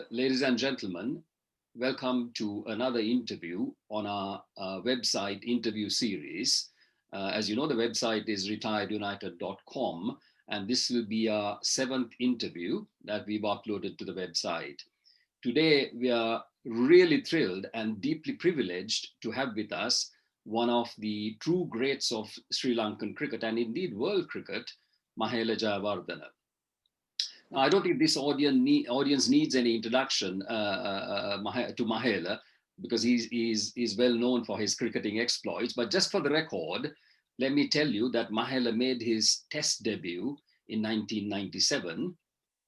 Ladies and gentlemen, welcome to another interview on our website interview series. As you know, the website is retiredunited.com, and this will be our seventh interview that we've uploaded to the website. Today, we are really thrilled and deeply privileged to have with us one of the true greats of Sri Lankan cricket and indeed world cricket, Mahelaedited. Now, I don't think this audience needs any introduction to Mahela because he's well known for his cricketing exploits. But just for the record, let me tell you that Mahela made his Test debut in 1997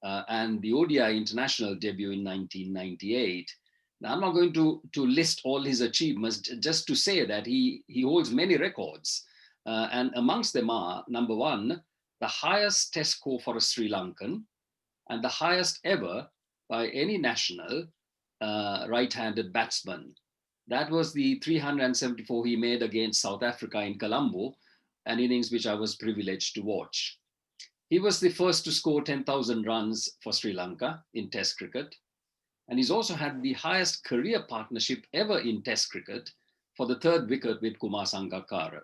and the ODI international debut in 1998. Now, I'm not going to list all his achievements, just to say that he holds many records. And amongst them are, number one, the highest Test score for a Sri Lankan, and the highest ever by any national right-handed batsman. That was the 374 he made against South Africa in Colombo, an innings which I was privileged to watch. He was the first to score 10,000 runs for Sri Lanka in Test cricket. And he's also had the highest career partnership ever in Test cricket for the third wicket with Kumar Sangakkara.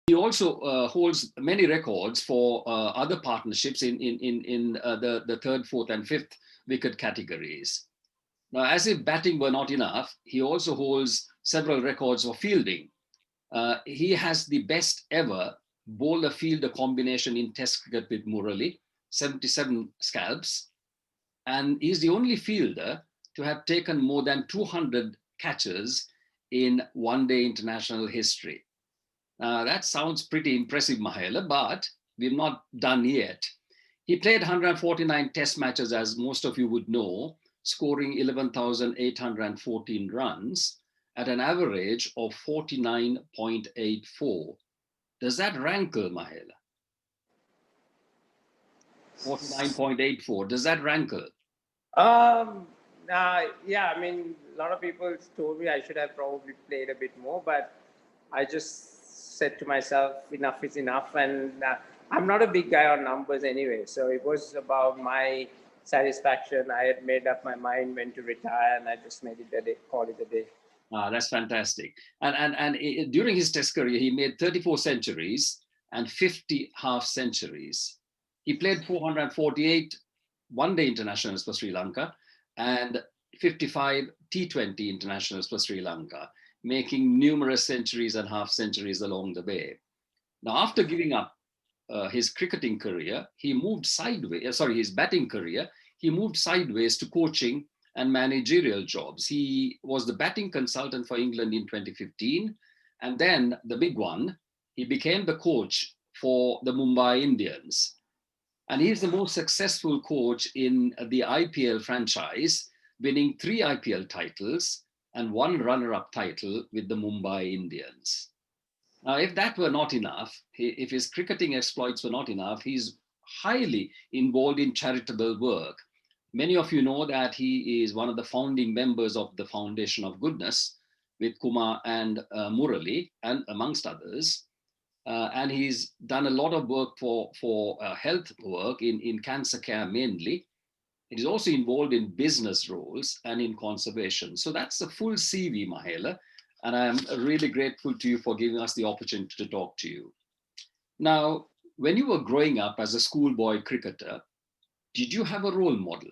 He also holds many records for other partnerships in the third, fourth, and fifth wicket categories. Now, as if batting were not enough, he also holds several records for fielding. He has the best ever bowler-fielder combination in Test cricket with Murali, 77 scalps, and he's the only fielder to have taken more than 200 catches in one-day international history. That sounds pretty impressive, Mahela, but we're not done yet. He played 149 test matches, as most of you would know, scoring 11,814 runs at an average of 49.84. Does that rankle, Mahela? 49.84. Does that rankle? Yeah, I mean, a lot of people told me I should have probably played a bit more, but I just said to myself, enough is enough. And I'm not a big guy on numbers anyway. So it was about my satisfaction. I had made up my mind when to retire, and I just made it a day, call it a day. That's fantastic. And during his Test career, he made 34 centuries and 50 half centuries. He played 448 one-day internationals for Sri Lanka and 55 T20 internationals for Sri Lanka, making numerous centuries and half centuries along the way. Now, after giving up his cricketing career, he moved sideways, his batting career, he moved sideways to coaching and managerial jobs. He was the batting consultant for England in 2015. And then the big one, he became the coach for the Mumbai Indians. And he's the most successful coach in the IPL franchise, winning 3 IPL titles and 1 runner-up title with the Mumbai Indians. Now, if that were not enough, if his cricketing exploits were not enough, he's highly involved in charitable work. Many of you know that he is one of the founding members of the Foundation of Goodness with Kumar and Murali, and amongst others. And he's done a lot of work for health work in cancer care mainly. It is also involved in business roles and in conservation. So that's the full CV, Mahela. And I'm really grateful to you for giving us the opportunity to talk to you. Now, when you were growing up as a schoolboy cricketer, did you have a role model?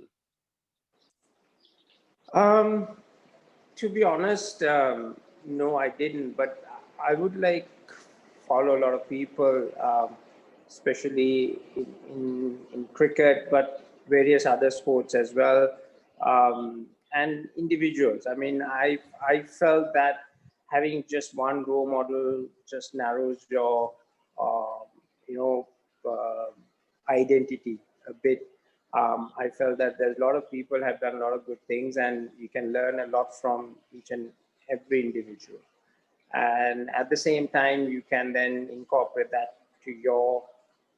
To be honest, no, I didn't. But I would like follow a lot of people, especially in cricket, but various other sports as well, and individuals. I mean, I felt that having just one role model just narrows your, uh, you know, identity a bit. I felt that there's a lot of people have done a lot of good things, and you can learn a lot from each and every individual. And at the same time, you can then incorporate that to your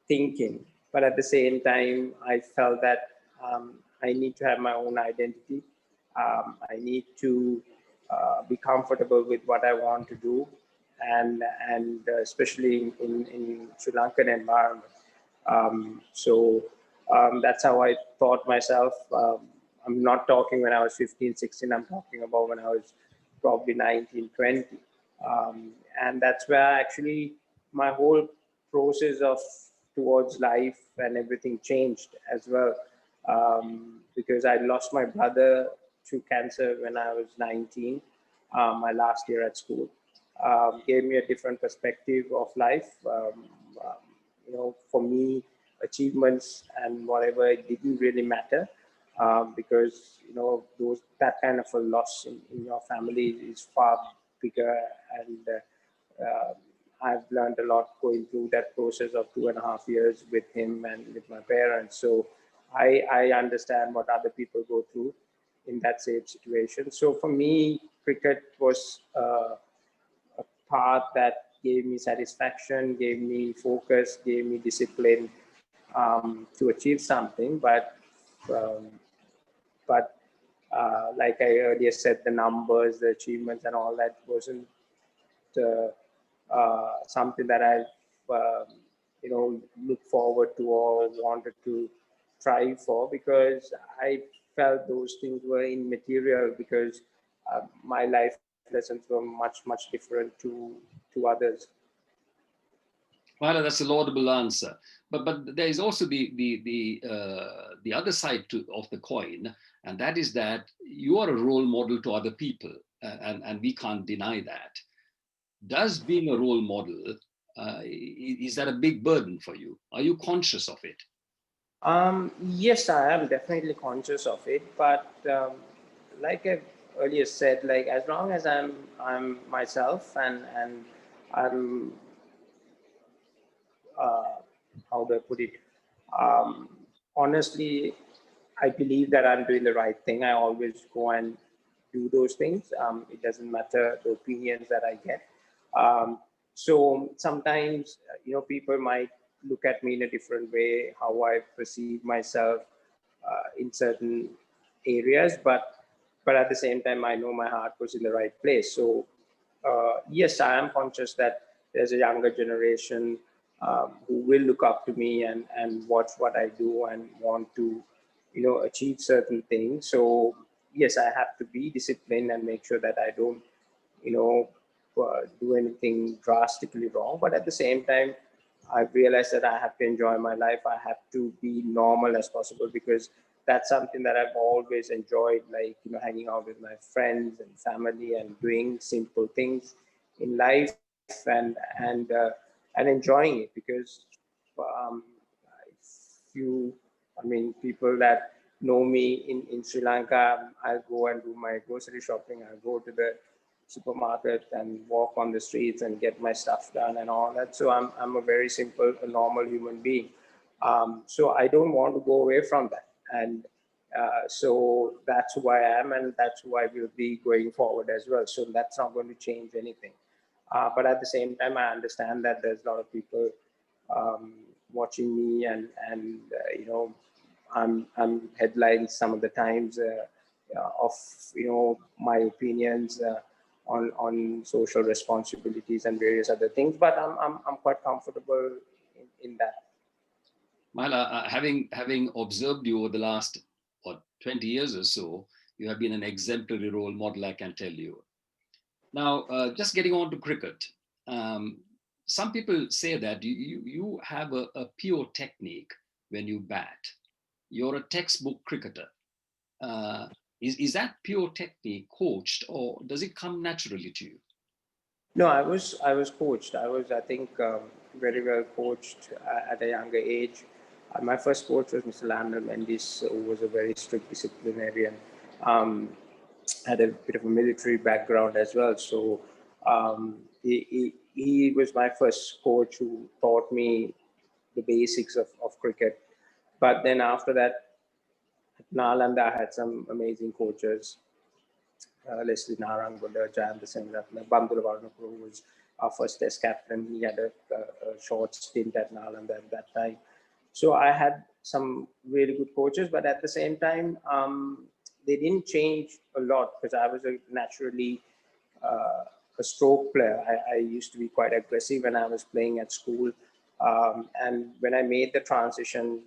thinking. But at the same time, I felt that I need to have my own identity. I need to be comfortable with what I want to do, and especially in Sri Lankan environment. So that's how I thought myself. I'm not talking when I was 15, 16, I'm talking about when I was probably 19, 20. And that's where actually my whole process of towards life and everything changed as well. Because I lost my brother to cancer when I was 19, my last year at school. Gave me a different perspective of life. For me, achievements and whatever, it didn't really matter, because that kind of a loss in your family is far bigger. And I've learned a lot going through that process of 2.5 years with him and with my parents. So I understand what other people go through in that same situation. So for me, cricket was a path that gave me satisfaction, gave me focus, gave me discipline, to achieve something. Um, but like I earlier said, the numbers, the achievements, and all that wasn't something that I, look forward to or wanted to try for, because I felt those things were immaterial, because my life lessons were much different to others. Well, that's a laudable answer. But there is also the other side of the coin, and that is that you are a role model to other people, and we can't deny that. Does being a role model, is that a big burden for you? Are you conscious of it? Yes, I am definitely conscious of it, but like I earlier said, like as long as I'm myself, and I'm uh, how do I put it? Um, Honestly, I believe that I'm doing the right thing. I always go and do those things. It doesn't matter the opinions that I get. Um, so sometimes, people might look at me in a different way, how I perceive myself in certain areas, but at the same time, I know my heart was in the right place. So yes, I am conscious that there's a younger generation who will look up to me and watch what I do and want to, achieve certain things. So yes, I have to be disciplined and make sure that I don't, do anything drastically wrong. But at the same time, I've realized that I have to enjoy my life. I have to be normal as possible, because that's something that I've always enjoyed, like, hanging out with my friends and family and doing simple things in life, and enjoying it. Because um, if you, I mean, people that know me in Sri Lanka, I'll go and do my grocery shopping. I'll go to the supermarket and walk on the streets and get my stuff done and all that. So I'm a very simple, a normal human being. So I don't want to go away from that. And so that's who I am, and that's who I will be going forward as well. So that's not going to change anything. But at the same time, I understand that there's a lot of people um, watching me, and I'm headlines some of the times of my opinions on social responsibilities and various other things. But I'm quite comfortable in that. Well, having observed you over the last 20 years or so, you have been an exemplary role model, I can tell you. Now, just getting on to cricket, um, some people say that you have a pure technique when you bat. You're a textbook cricketer. Uh, is that pure technique coached, or does it come naturally to you? No, I was coached. I think very well coached at a younger age. My first coach was Mr. Lionel Mendes, who was a very strict disciplinarian. Um, had a bit of a military background as well. So he was my first coach who taught me the basics of cricket. But then after that, at Nalanda, I had some amazing coaches. Leslie Narangola, Jayanta Senratna, Bandula Varnapur was our first test captain. He had a short stint at Nalanda at that time. So I had some really good coaches, but at the same time, they didn't change a lot, because I was a naturally uh, a stroke player. I used to be quite aggressive when I was playing at school. And when I made the transition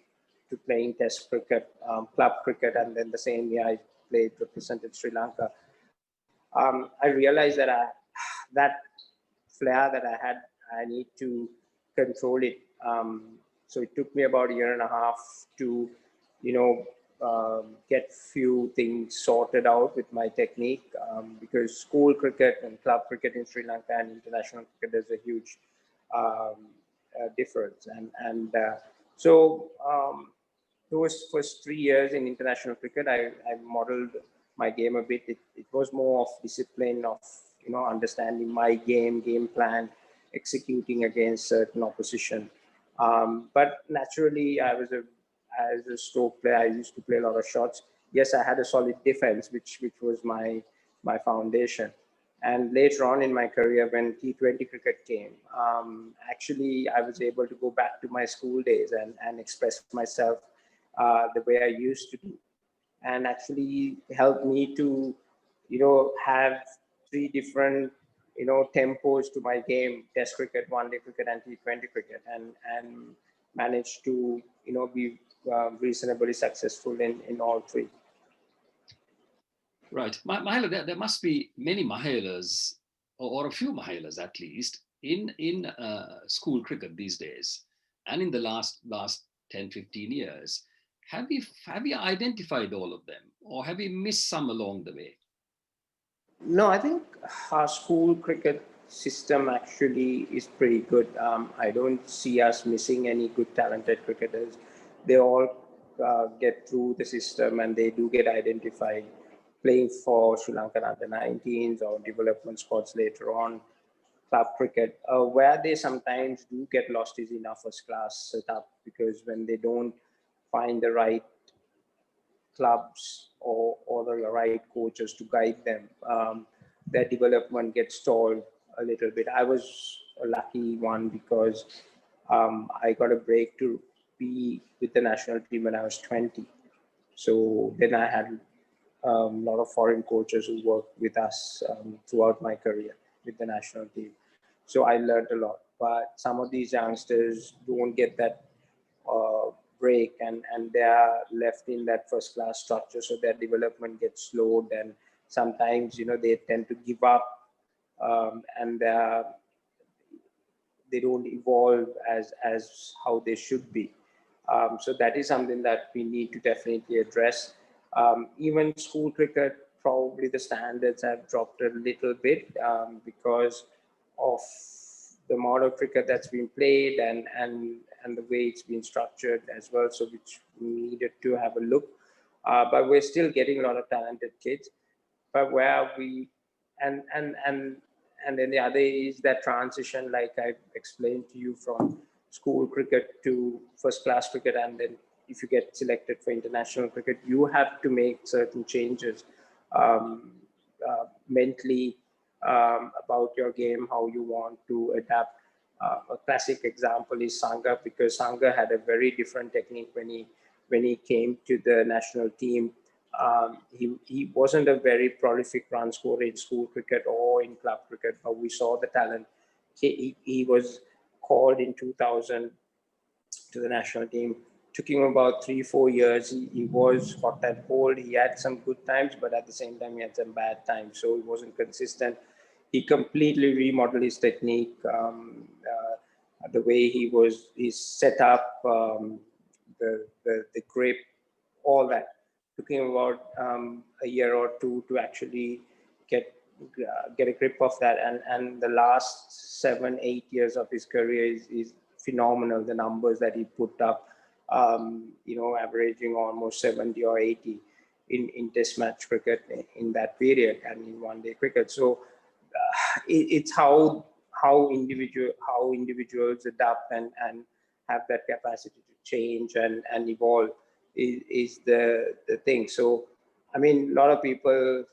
to playing Test cricket, club cricket, and then the same year I played represented Sri Lanka. I realized that that flair that I had, I need to control it. So it took me about a year and a half to, you know, get few things sorted out with my technique, because school cricket and club cricket in Sri Lanka and international cricket, there's a huge um, difference. So those first 3 years in international cricket, I modeled my game a bit. It was more of discipline, of understanding my game plan, executing against certain opposition. But naturally, as a stroke player, I used to play a lot of shots. Yes, I had a solid defense, which was my foundation. And later on in my career, when T20 cricket came, actually I was able to go back to my school days and express myself the way I used to do, and actually helped me to, have three different, tempos to my game: Test cricket, One Day cricket, and T20 cricket, and managed to, be reasonably successful in all three. Right. Mahela, there must be many Mahelas, or a few Mahelas at least, in school cricket these days, and in the last 10, 15 years. Have you identified all of them, or have you missed some along the way? No, I think our school cricket system actually is pretty good. I don't see us missing any good talented cricketers. They all get through the system and they do get identified playing for Sri Lankan under 19s or development squads later on. Club cricket, where they sometimes do get lost is in our first class setup, because when they don't find the right clubs or the right coaches to guide them, their development gets stalled a little bit. I was a lucky one because I got a break to be with the national team when I was 20. So then I had a lot of foreign coaches who worked with us throughout my career with the national team. So I learned a lot. But some of these youngsters don't get that uh, break, and they are left in that first class structure, so their development gets slowed, and sometimes they tend to give up, and they don't evolve as how they should be. So that is something that we need to definitely address. Even school cricket, probably the standards have dropped a little bit, because of the amount of cricket that's been played, and the way it's been structured as well. So which we needed to have a look. But we're still getting a lot of talented kids. But where we and and then the other is that transition, like I explained to you, from school cricket to first class cricket, and then if you get selected for international cricket, you have to make certain changes, um, mentally, about your game, how you want to adapt. A classic example is Sangha, because Sangha had a very different technique when he came to the national team. He wasn't a very prolific run scorer in school cricket or in club cricket, but we saw the talent. He was called in 2000 to the national team. Took him about 3 4 years. He was hot and cold. He had some good times, but at the same time he had some bad times. So he wasn't consistent. He completely remodeled his technique, the way he's set up, the grip, all that. Took him about a year or two to actually get get a grip of that, and the last 7 8 years of his career is phenomenal. The numbers that he put up, averaging almost 70 or 80 in test match cricket in that period, and in one day cricket. So it's how individuals adapt and have that capacity to change and evolve is the thing. So I mean, a lot of people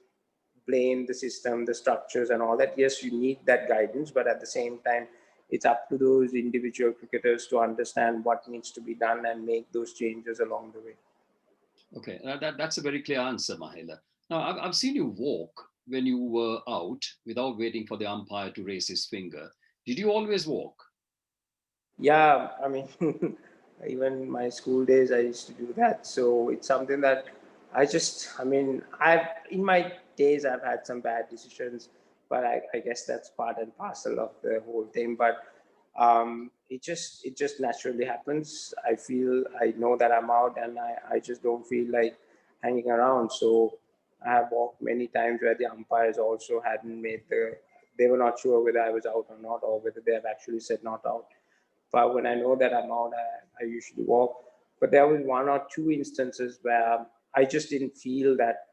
blame the system, the structures, and all that. Yes, you need that guidance, but at the same time, it's up to those individual cricketers to understand what needs to be done and make those changes along the way. Okay, that's a very clear answer, Mahela. Now, I've seen you walk when you were out without waiting for the umpire to raise his finger. Did you always walk? Yeah, I mean, Even my school days, I used to do that. So it's something that I mean, in my days, I've had some bad decisions, but I guess that's part and parcel of the whole thing. But it just naturally happens. I know that I'm out, and I just don't feel like hanging around. So I have walked many times where the umpires also hadn't made they were not sure whether I was out or not, or whether they have actually said not out. But when I know that I'm out, I usually walk. But there was one or two instances where I just didn't feel that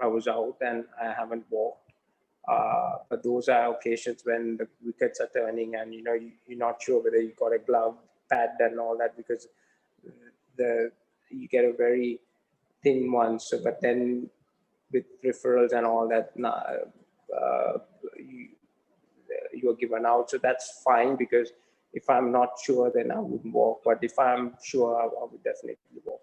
I was out and I haven't walked. But those are occasions when the wickets are turning and you're not sure whether you got a glove, pad, and all that, because the you get a very thin one. So, but then with referrals and all that, you, you're given out. So that's fine, because if I'm not sure, then I wouldn't walk. But if I'm sure, I would definitely walk.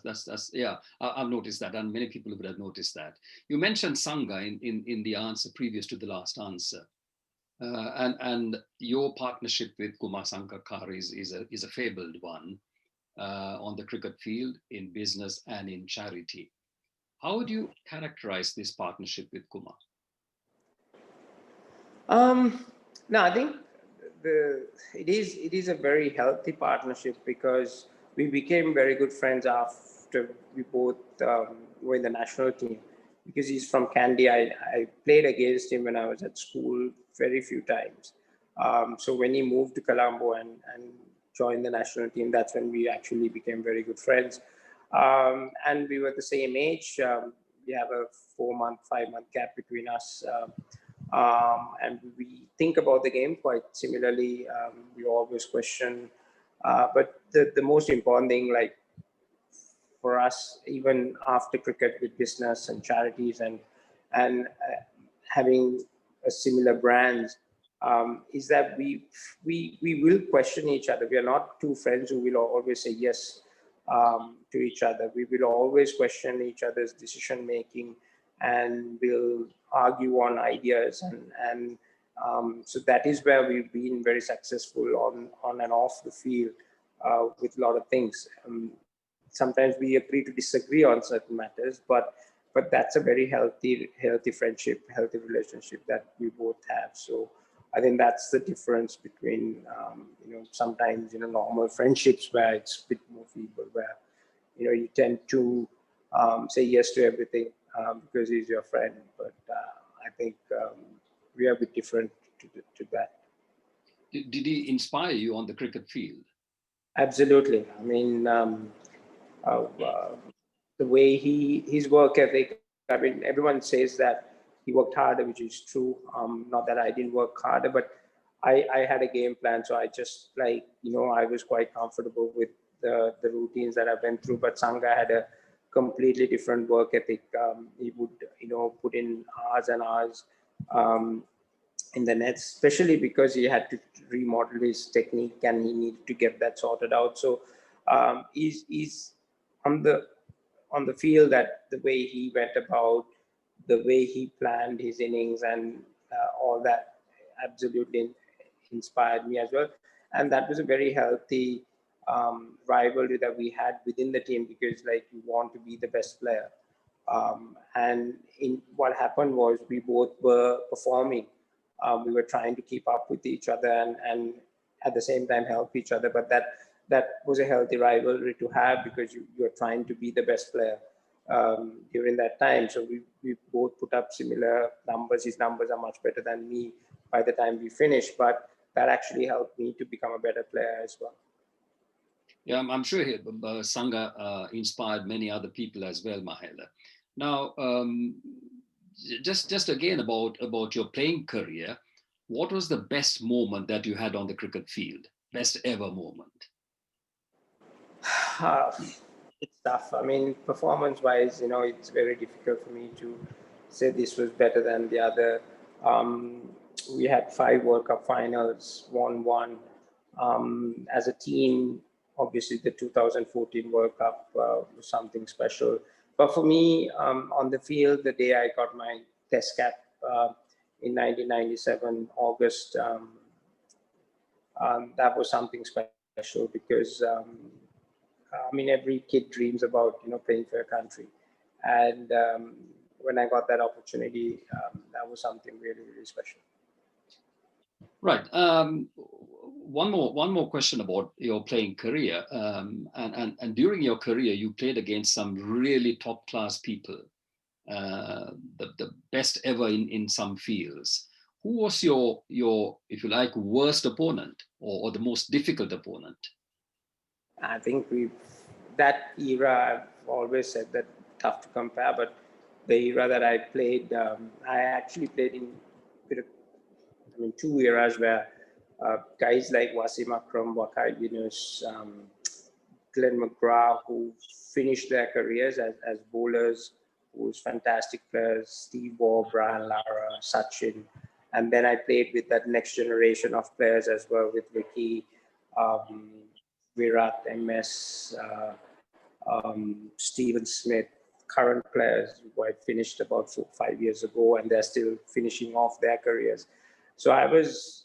That's yeah. I've noticed that, and many people would have noticed that. You mentioned Sangha in the answer previous to the last answer, and your partnership with Kumar Sangakkar is a fabled one on the cricket field, in business, and in charity. How would you characterize this partnership with Kumar? Um, no, I think it is a very healthy partnership, because we became very good friends after we both were in the national team. Because he's from Kandy, I played against him when I was at school very few times. So when he moved to Colombo and joined the national team, that's when we actually became very good friends. And we were the same age. We have a 4 month, 5 month gap between us. And we think about the game quite similarly. We always question, but the most important thing, like for us, even after cricket, with business and charities and having a similar brands, is that we will question each other. We are not two friends who will always say yes to each other. We will always question each other's decision making, and will argue on ideas, and so that is where we've been very successful on and off the field with a lot of things. Sometimes we agree to disagree on certain matters, but that's a very healthy friendship, healthy relationship that we both have. So I think that's the difference between sometimes normal friendships where it's a bit more feeble, where you tend to say yes to everything because he's your friend. But I think we are a bit different to that. Did he inspire you on the cricket field? Absolutely. I mean, the way his work ethic. I mean, everyone says that he worked harder, which is true. Not that I didn't work harder, but I had a game plan, so I just I was quite comfortable with the routines that I went through. But Sangha had a completely different work ethic. He would put in hours and hours um, in the nets, especially because he had to remodel his technique and he needed to get that sorted out. So he's on the field, that the way he went about, the way he planned his innings, and all that absolutely inspired me as well. And that was a very healthy rivalry that we had within the team, because you want to be the best player. And in what happened was, we both were performing. We were trying to keep up with each other, and at the same time help each other. But that was a healthy rivalry to have, because you're trying to be the best player during that time. So we both put up similar numbers. His numbers are much better than me by the time we finished, but that actually helped me to become a better player as well. Yeah, I'm sure Sangha inspired many other people as well, Mahela. Now, just again about your playing career, what was the best moment that you had on the cricket field? Best ever moment? It's tough. I mean, performance-wise, it's very difficult for me to say this was better than the other. Um, we had 5 World Cup finals, won one. As a team, obviously the 2014 World Cup was something special. But for me, on the field, the day I got my test cap in 1997, August, that was something special. special because I mean, every kid dreams about playing for a country, and when I got that opportunity, that was something really, really special. Right. One more question about your playing career. And during your career, you played against some really top class people, the best ever in some fields. Who was your, if you like, worst opponent or the most difficult opponent? I think that era, I've always said that tough to compare, but the era that I played, I actually played in two eras where guys like Wasim Akram, Wakar Yunus, Glenn McGrath, who finished their careers as bowlers, who was fantastic players, Steve Waugh, Brian Lara, Sachin. And then I played with that next generation of players as well, with Ricky, Virat, MS, Stephen Smith, current players who I finished about 4 5 years ago, and they're still finishing off their careers. So I was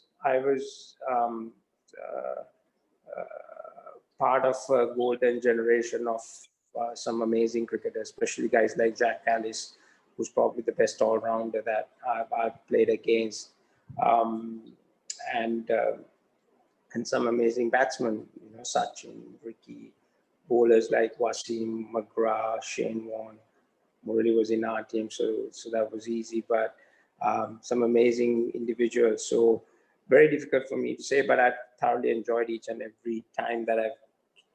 part of a golden generation of some amazing cricketers, especially guys like Jack Callis, who's probably the best all-rounder that I've played against, um, and uh, and some amazing batsmen, Sachin, Ricky, bowlers like Wasim, McGrath, Shane Warne. Murali was in our team, so that was easy. But some amazing individuals. So very difficult for me to say, but I thoroughly enjoyed each and every time that I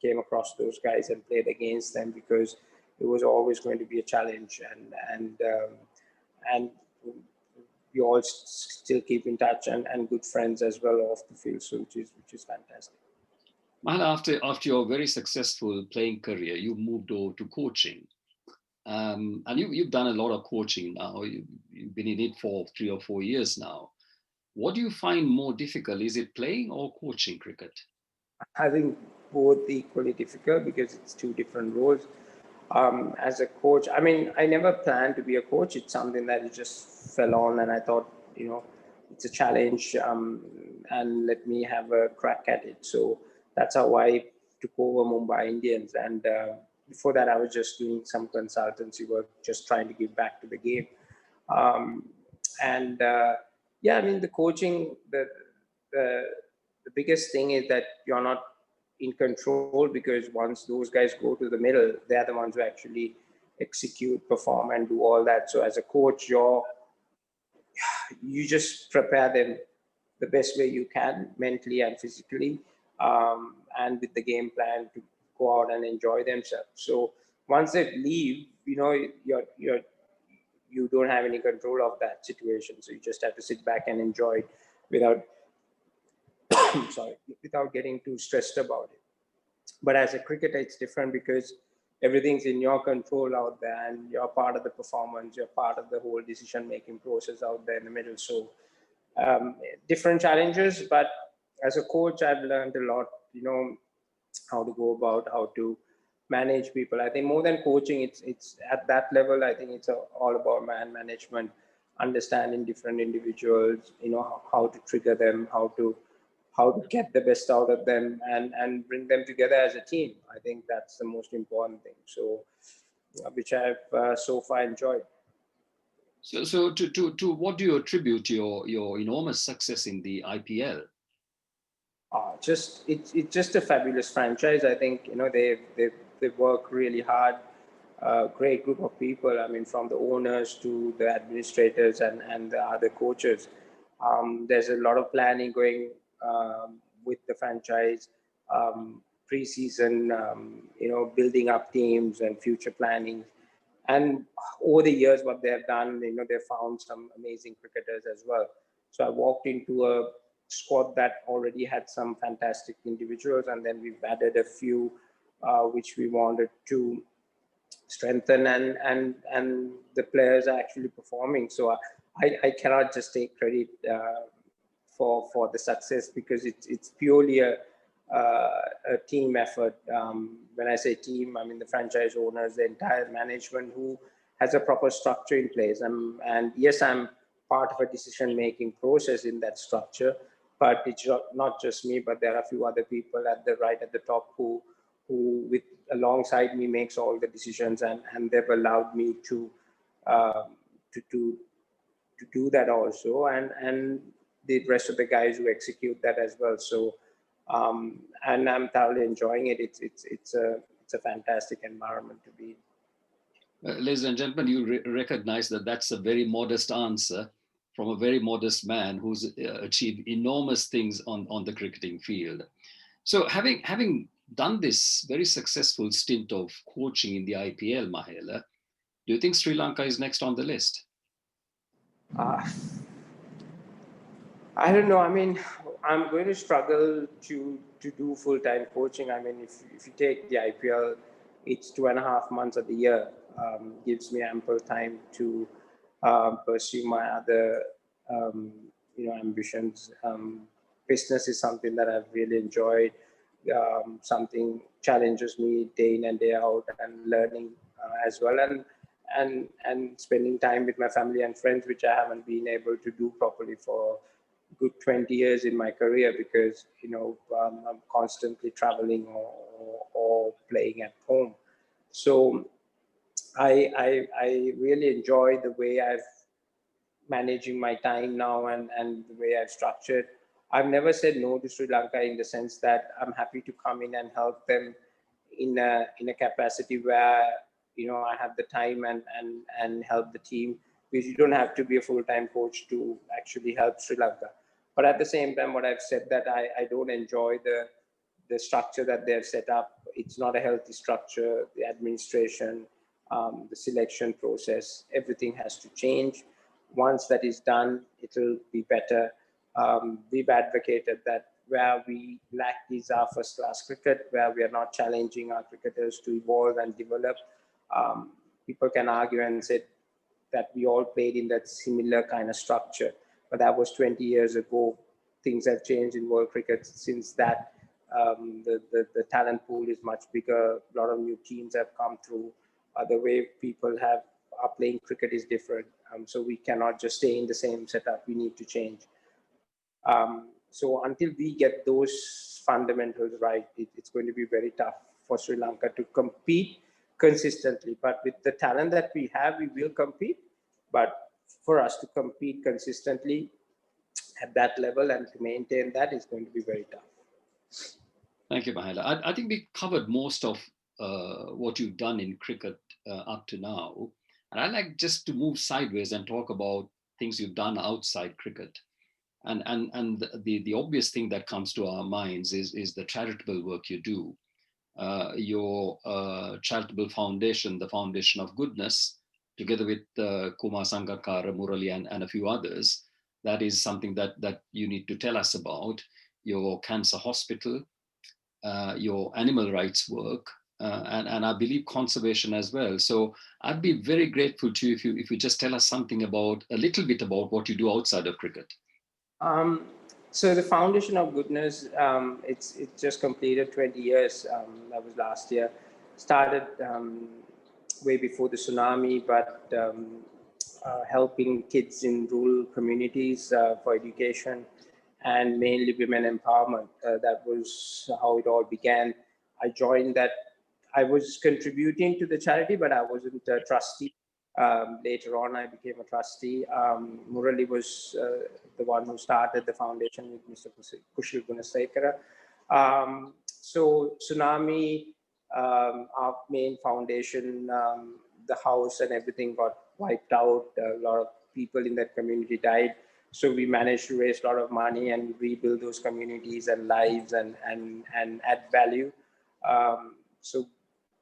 came across those guys and played against them, because it was always going to be a challenge, and we all still keep in touch and good friends as well off the field, so which is fantastic. Well, after your very successful playing career, you moved over to coaching. And you've done a lot of coaching now. You've been in it for 3 or 4 years now. What do you find more difficult? Is it playing or coaching cricket? I think both equally difficult because it's two different roles. As a coach, I mean, I never planned to be a coach. It's something that it just fell on, and I thought, it's a challenge, and let me have a crack at it. So that's how I took over Mumbai Indians. And before that, I was just doing some consultancy work, just trying to give back to the game. Um, and yeah, I mean, the coaching, the the biggest thing is that you're not in control, because once those guys go to the middle, they're the ones who actually execute, perform, and do all that. So as a coach, you just prepare them the best way you can, mentally and physically, and with the game plan to go out and enjoy themselves. So once they leave, you don't have any control of that situation. So you just have to sit back and enjoy it without sorry, without getting too stressed about it. But as a cricketer, it's different because everything's in your control out there, and you're part of the performance, you're part of the whole decision making process out there in the middle. So different challenges, but as a coach, I've learned a lot, how to go about, how to manage people. I think more than coaching, it's at that level, I think it's all about man management, understanding different individuals, how to trigger them, how to get the best out of them, and bring them together as a team. I think that's the most important thing. So, which I've so far enjoyed. So to what do you attribute your enormous success in the IPL? It's just a fabulous franchise. I think they work really hard. Great group of people. I mean, from the owners to the administrators and the other coaches. There's a lot of planning going with the franchise, pre-season, building up teams and future planning. And over the years, what they have done, they've found some amazing cricketers as well. So I walked into a squad that already had some fantastic individuals, and then we've added a few which we wanted to strengthen, and the players are actually performing. So I cannot just take credit for the success, because it's purely a team effort. When I say team, I mean the franchise owners, the entire management, who has a proper structure in place. And yes, I'm part of a decision-making process in that structure, but it's not just me, but there are a few other people at the top who with alongside me makes all the decisions, and they've allowed me um, to do to do that also, and the rest of the guys who execute that as well. So and I'm thoroughly enjoying it. It's a fantastic environment to be in. Ladies and gentlemen, you recognize that that's a very modest answer from a very modest man who's achieved enormous things on the cricketing field. So having done this very successful stint of coaching in the IPL, Mahela, do you think Sri Lanka is next on the list? I don't know. I mean, I'm going to struggle to do full-time coaching. I mean, if you take the IPL, it's 2.5 months of the year. Gives me ample time to pursue my other ambitions. Business is something that I've really enjoyed. Something challenges me day in and day out, and learning as well, and spending time with my family and friends, which I haven't been able to do properly for good 20 years in my career, because I'm constantly traveling or playing at home. So I really enjoy the way I've managing my time now, and the way I've structured. I've never said no to Sri Lanka, in the sense that I'm happy to come in and help them in a capacity where I have the time and help the team, because you don't have to be a full-time coach to actually help Sri Lanka. But at the same time, what I've said, that I don't enjoy the structure that they've set up. It's not a healthy structure. The administration, the selection process, everything has to change. Once that is done, it'll be better. We've advocated that where we lack is our first-class cricket, where we are not challenging our cricketers to evolve and develop. People can argue and say that we all played in that similar kind of structure, but that was 20 years ago. Things have changed in world cricket since that. The talent pool is much bigger. A lot of new teams have come through. The way people are playing cricket is different. So we cannot just stay in the same setup. We need to change. So until we get those fundamentals right, it's going to be very tough for Sri Lanka to compete consistently. But with the talent that we have, we will compete. But for us to compete consistently at that level and to maintain that is going to be very tough. Thank you, Mahela. I think we covered most of what you've done in cricket up to now. And I'd like just to move sideways and talk about things you've done outside cricket. And the obvious thing that comes to our minds is the charitable work you do. Your charitable foundation, the Foundation of Goodness, together with Kumar Sangakkara, Murali, and a few others, that is something that you need to tell us about. Your cancer hospital, your animal rights work, and I believe conservation as well. So I'd be very grateful to you if you just tell us something about, a little bit about what you do outside of cricket. So the Foundation of Goodness, it's just completed 20 years. That was last year. Started way before the tsunami, but helping kids in rural communities for education, and mainly women empowerment. That was how it all began. I joined that. I was contributing to the charity, but I wasn't a trustee. Later on, I became a trustee. Murali was the one who started the foundation with Mr. Kushal Gunasekara. So Tsunami, our main foundation, the house and everything got wiped out. A lot of people in that community died. So we managed to raise a lot of money and rebuild those communities and lives and add value. So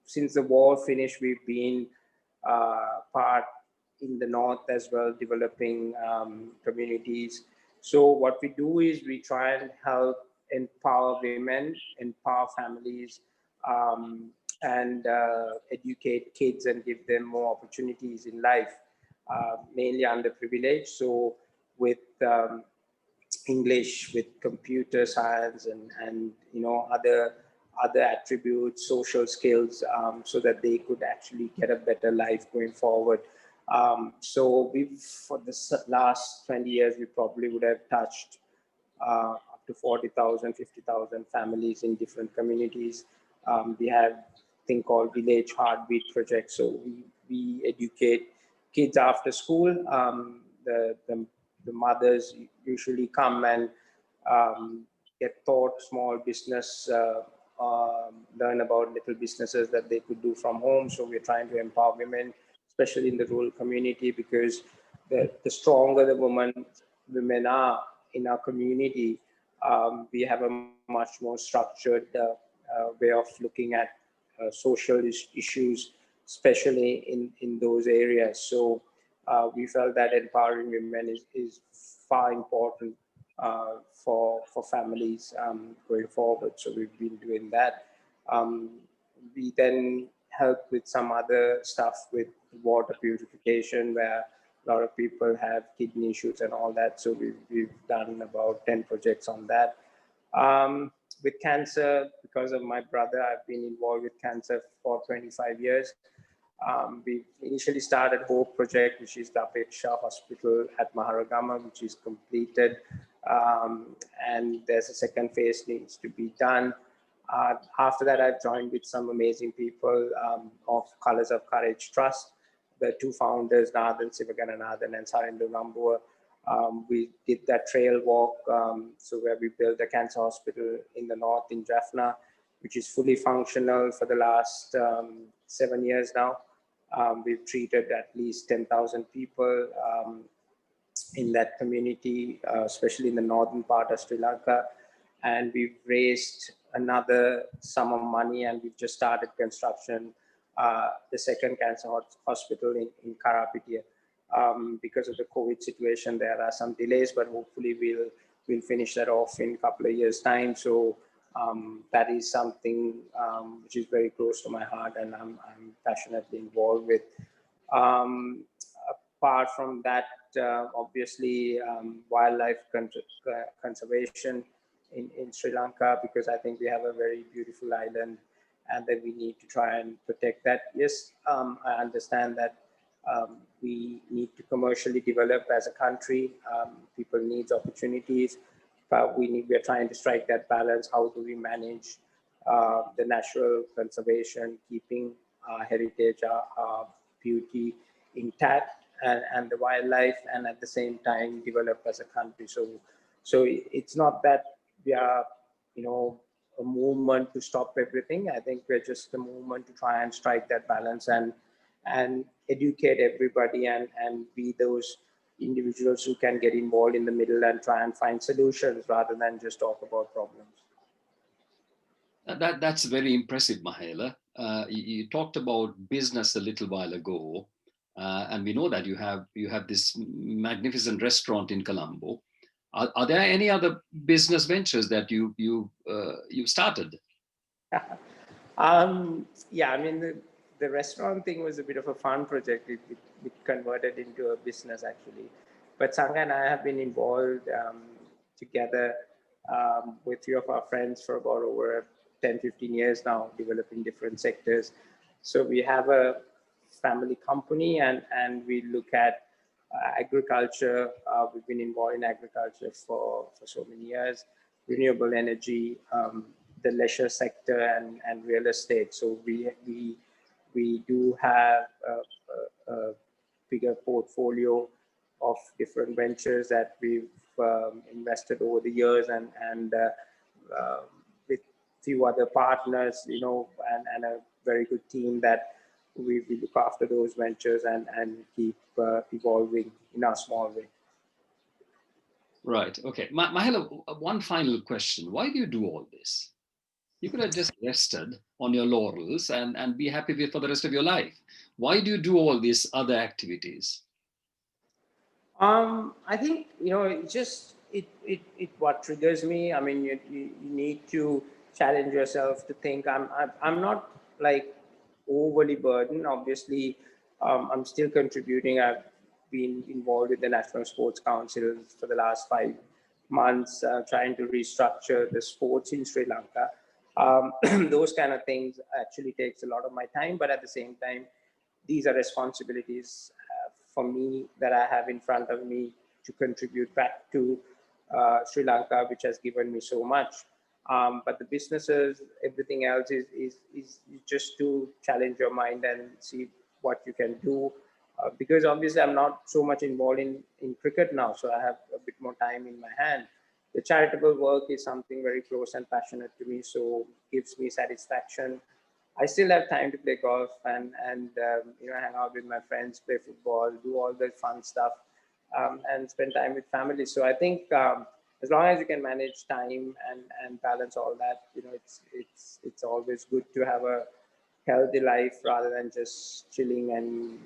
since the war finished, we've been part in the north as well, developing communities. So what we do is we try and help empower women, empower families, and educate kids and give them more opportunities in life, mainly underprivileged. So with English, with computer science, and other attributes, social skills, so that they could actually get a better life going forward. So for the last 20 years, we probably would have touched up to 40,000, 50,000 families in different communities. We have thing called Village Heartbeat Project. So we educate kids after school. The mothers usually come and get taught small business, learn about little businesses that they could do from home. So we're trying to empower women, especially in the rural community, because the stronger the women are in our community, we have a much more structured way of looking at social issues, especially in those areas. So we felt that empowering women is far important for families going forward. So we've been doing that. Um, we then help with some other stuff with water purification, where a lot of people have kidney issues and all that. So we've done about 10 projects on that. With cancer, because of my brother, I've been involved with cancer for 25 years. We initially started Hope Project, which is the Apeksha Hospital at Maharagama, which is completed. And there's a second phase needs to be done. After that, I've joined with some amazing people of Colors of Courage Trust. The two founders, Nathan Sivagananathan and Sarindu Rambua. We did that trail walk, so where we built a cancer hospital in the north in Jaffna, which is fully functional for the last 7 years now. We've treated at least 10,000 people in that community, especially in the northern part of Sri Lanka. And we've raised another sum of money, and we've just started construction, the second cancer hospital in Karapitia. Because of the COVID situation, there are some delays, but hopefully we'll finish that off in a couple of years' time. So that is something which is very close to my heart, and I'm passionately involved with. Apart from that, obviously, wildlife conservation in Sri Lanka, because I think we have a very beautiful island and that we need to try and protect that. Yes, I understand that we need to commercially develop as a country. People need opportunities, but we're trying to strike that balance. How do we manage the natural conservation, keeping our heritage, our beauty intact, and the wildlife, and at the same time develop as a country. So it's not that we are, a movement to stop everything. I think we're just a movement to try and strike that balance and educate everybody and be those individuals who can get involved in the middle and try and find solutions rather than just talk about problems. That's very impressive, Mahela. You talked about business a little while ago, and we know that you have this magnificent restaurant in Colombo. Are there any other business ventures that you started? Yeah, I mean the restaurant thing was a bit of a fun project. It converted into a business actually, but Sangha and I have been involved together with few of our friends for about over 10, 15 years now, developing different sectors. So we have a family company and we look at agriculture. We've been involved in agriculture for so many years, renewable energy, the leisure sector and real estate. So we do have a bigger portfolio of different ventures that we've invested over the years and with few other partners, and a very good team that we look after those ventures and keep evolving in our small way. Right. Okay. Mahela, one final question. Why do you do all this? You could have just rested on your laurels and be happy with for the rest of your life. Why do you do all these other activities? I think, it what triggers me. I mean, you need to challenge yourself to think. I'm not like overly burdened. Obviously, I'm still contributing. I've been involved with the National Sports Council for the last 5 months, trying to restructure the sports in Sri Lanka. Those kind of things actually takes a lot of my time, but at the same time, these are responsibilities for me that I have in front of me to contribute back to Sri Lanka, which has given me so much. But the businesses, everything else is just to challenge your mind and see what you can do. Because obviously I'm not so much involved in cricket now, so I have a bit more time in my hand. The charitable work is something very close and passionate to me, so gives me satisfaction. I still have time to play golf and hang out with my friends, play football, do all the fun stuff, and spend time with family. So I think as long as you can manage time and balance all that, it's always good to have a healthy life rather than just chilling and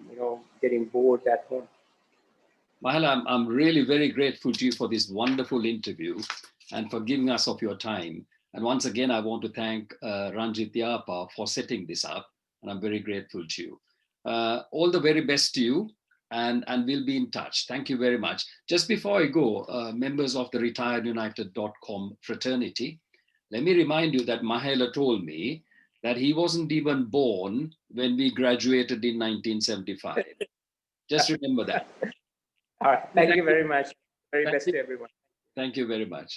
getting bored at home. Mahela, I'm really very grateful to you for this wonderful interview and for giving us of your time. And once again, I want to thank Ranjit Yapa for setting this up, and I'm very grateful to you. All the very best to you, and we'll be in touch. Thank you very much. Just before I go, members of the retiredunited.com fraternity, let me remind you that Mahela told me that he wasn't even born when we graduated in 1975. Just remember that. All right. Thank you very much. Very Thank best you. to everyone. Thank you very much.